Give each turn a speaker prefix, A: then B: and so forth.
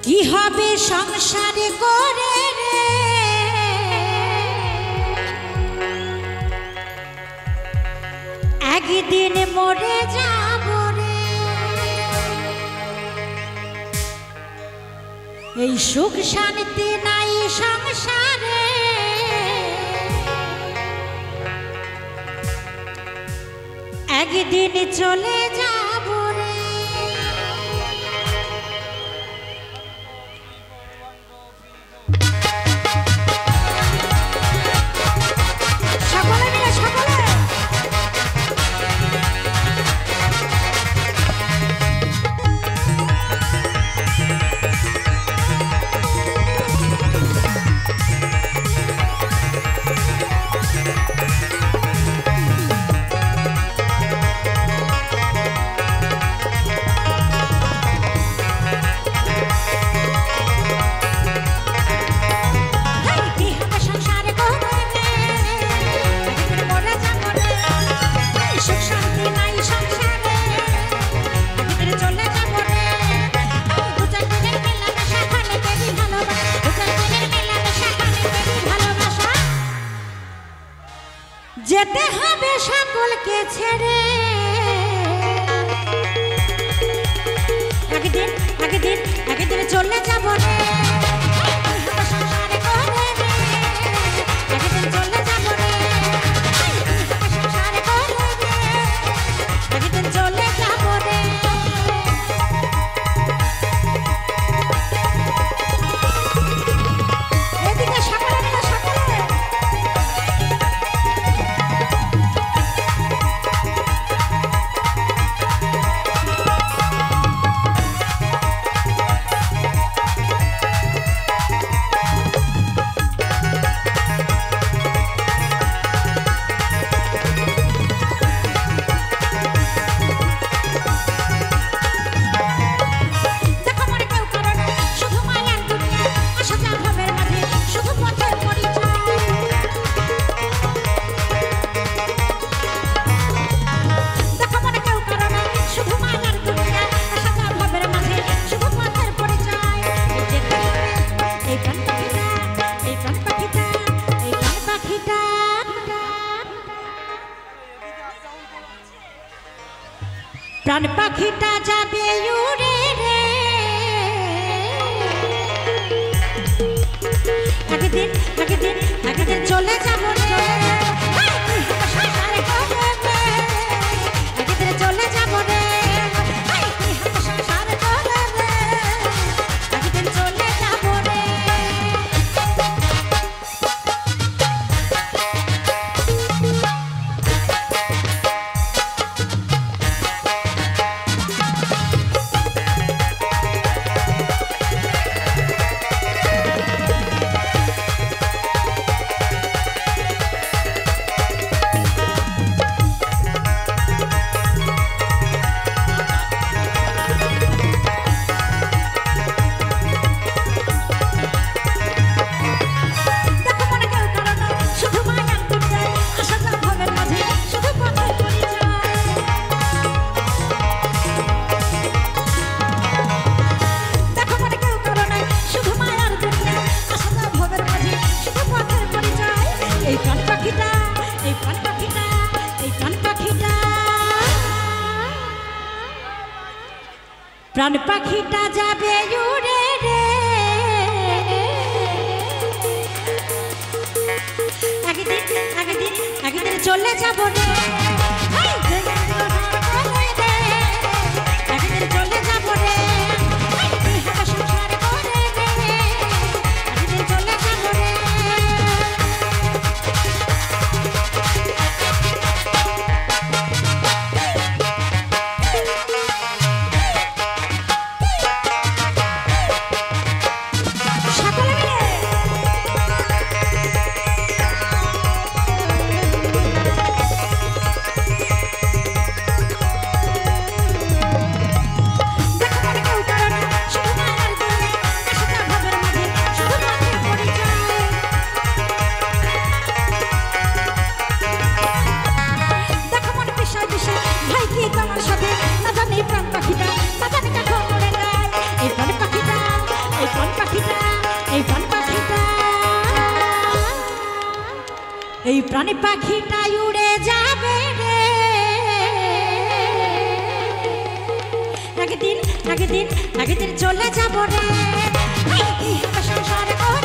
A: কি হবে সংসারে করে রে, একদিন মরে যাব রে। এই সুখ শান্তি নাই সংসারে, একদিন চলে যাব রে। যেতে হবে সকলকে ছেড়ে, একদিন একদিন একদিন চলে যাব রে। সংসারে করে রে, একদিন চলে যাব রে। সংসারে করে রে, একদিন চলে যাব রে। এদিকে সকালে মিলে সকালে প্রাণ পাখিটা যাবে উড়ে রে, একদিন একদিন একদিন চলে যাব রে। একদিন চলে যাব রে, সংসার করে রে, একদিন চলে যাব রে। প্রাণ পাখিটা যাবে উড়ে রে, একদিন একদিন একদিন চলে যাব রে। একদিন চলে যাব রে, সংসার করে রে, একদিন চলে যাব রে। প্রাণী পাখিটা উড়ে যাবে রে একদিন একদিন একদিন চলে যাব রে সংসার করে